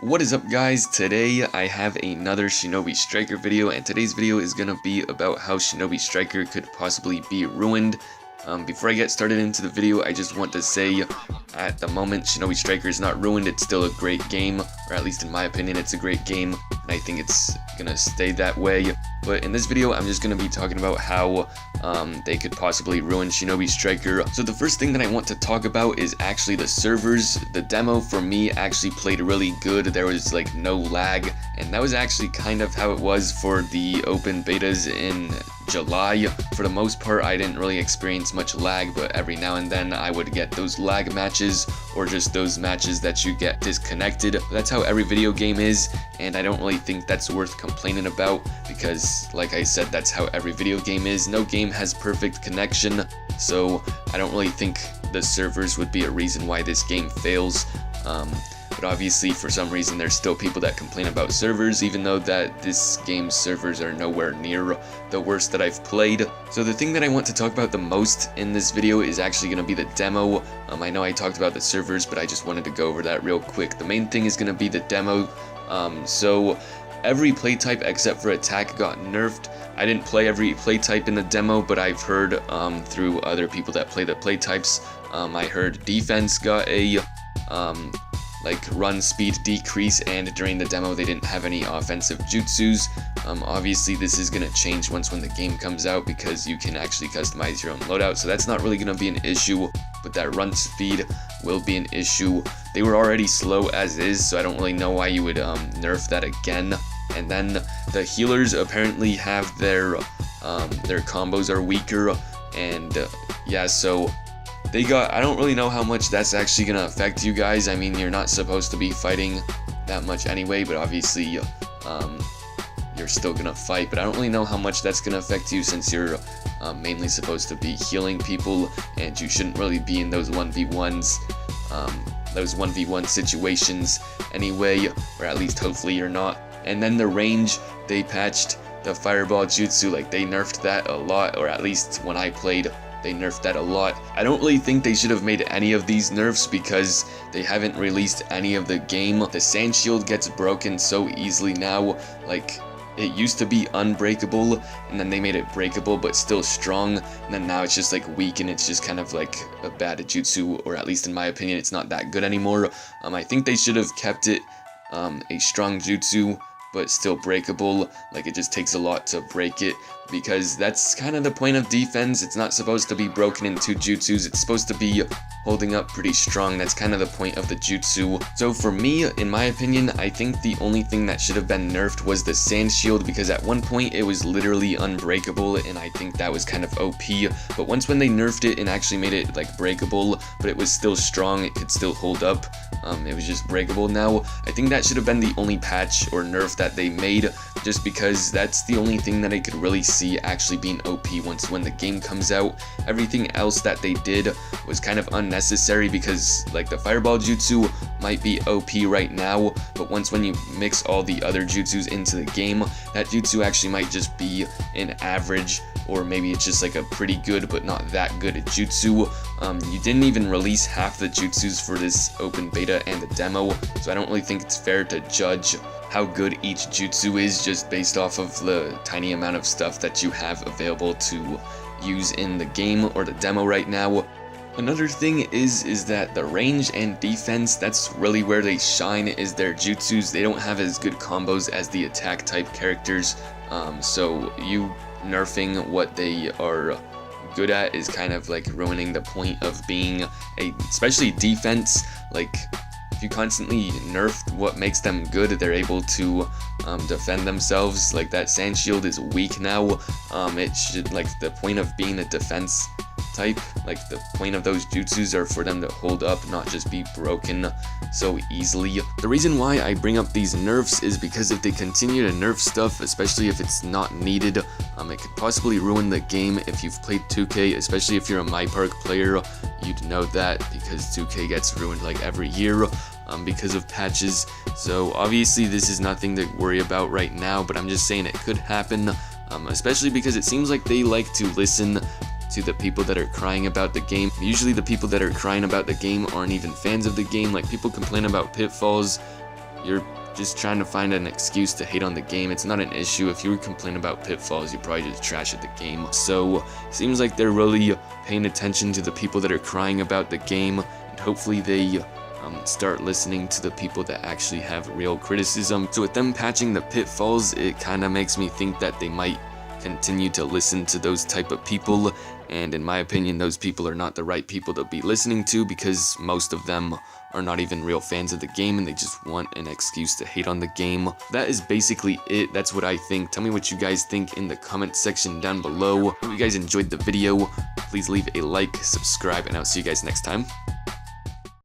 What is up, guys? Today I have another Shinobi Striker video, and today's video is gonna be about how Shinobi Striker could possibly be ruined. Before I get started into the video, I just want to say, at the moment, Shinobi Striker is not ruined. It's still a great game, or at least in my opinion, it's a great game, and I think it's gonna stay that way. But in this video, I'm just gonna be talking about how they could possibly ruin Shinobi Striker. So the first thing that I want to talk about is actually the servers. The demo for me actually played really good. There was like no lag, and that was actually kind of how it was for the open betas in July. For the most part, I didn't really experience much lag, but every now and then I would get those lag matches, or just those matches that you get disconnected. That's how every video game is, and I don't really think that's worth complaining about, because like I said, that's how every video game is. No game has perfect connection, so I don't really think the servers would be a reason why this game fails. But obviously, for some reason, there's still people that complain about servers, even though that this game's servers are nowhere near the worst that I've played. So the thing that I want to talk about the most in this video is actually going to be the demo. I know I talked about the servers, but I just wanted to go over that real quick. The main thing is going to be the demo. So every play type except for attack got nerfed. I didn't play every play type in the demo, but I've heard through other people that play the play types. I heard defense got a like run speed decrease, and during the demo they didn't have any offensive jutsus. Obviously this is going to change when the game comes out, because you can actually customize your own loadout, so that's not really going to be an issue, but that run speed will be an issue. They were already slow as is, so I don't really know why you would nerf that again. And then the healers apparently have their combos are weaker, and yeah, so they got, I don't really know how much that's actually going to affect you guys. I mean, you're not supposed to be fighting that much anyway, but obviously you're still going to fight. But I don't really know how much that's going to affect you, since you're mainly supposed to be healing people, and you shouldn't really be in those 1v1s, those 1v1 situations anyway, or at least hopefully you're not. And then the range, they patched the fireball jutsu, like they nerfed that a lot, or at least when I played, they nerfed that a lot. I don't really think they should have made any of these nerfs, because they haven't released any of the game. The sand shield gets broken so easily now. Like, it used to be unbreakable, and then they made it breakable but still strong, and then now it's just like weak, and it's just kind of like a bad jutsu, or at least in my opinion it's not that good anymore. I think they should have kept it a strong jutsu but still breakable. Like, it just takes a lot to break it, because that's kind of the point of defense. It's not supposed to be broken into jutsus, it's supposed to be holding up pretty strong. That's kind of the point of the jutsu. So for me, in my opinion, I think the only thing that should have been nerfed was the sand shield, because at one point it was literally unbreakable, and I think that was kind of OP. But once when they nerfed it and actually made it like breakable, but it was still strong, it could still hold up, it was just breakable now, I think that should have been the only patch or nerf that they made, just because that's the only thing that I could really see actually being OP once when the game comes out. Everything else that they did was kind of unnecessary, because like the fireball jutsu might be OP right now, but once when you mix all the other jutsus into the game, that jutsu actually might just be an average, or maybe it's just like a pretty good but not that good jutsu. You didn't even release half the jutsus for this open beta and the demo, so I don't really think it's fair to judge how good each jutsu is just based off of the tiny amount of stuff that you have available to use in the game or the demo right now. Another thing is that the range and defense, that's really where they shine, is their jutsus. They don't have as good combos as the attack type characters, so you nerfing what they are good at is kind of like ruining the point of being especially defense. Like, if you constantly nerf what makes them good, they're able to defend themselves. Like, that sand shield is weak now. It should, like, the point of being a defense type, like the point of those jutsus are for them to hold up, not just be broken so easily. The reason why I bring up these nerfs is because if they continue to nerf stuff, especially if it's not needed, it could possibly ruin the game. If you've played 2K, especially if you're a My Park player, you'd know that, because 2K gets ruined like every year because of patches. So obviously this is nothing to worry about right now, but I'm just saying it could happen, especially because it seems like they like to listen to the people that are crying about the game. Usually the people that are crying about the game aren't even fans of the game. Like, people complain about pitfalls you're just trying to find an excuse to hate on the game. It's not an issue. If you were complaining about pitfalls, you probably just trash at the game. So seems like they're really paying attention to the people that are crying about the game, and hopefully they start listening to the people that actually have real criticism. So with them patching the pitfalls, it kind of makes me think that they might continue to listen to those type of people, and in my opinion, those people are not the right people to be listening to, because most of them are not even real fans of the game and they just want an excuse to hate on the game. That is basically it. That's what I think. Tell me what you guys think in the comment section down below. If you guys enjoyed the video, please leave a like, subscribe, and I'll see you guys next time.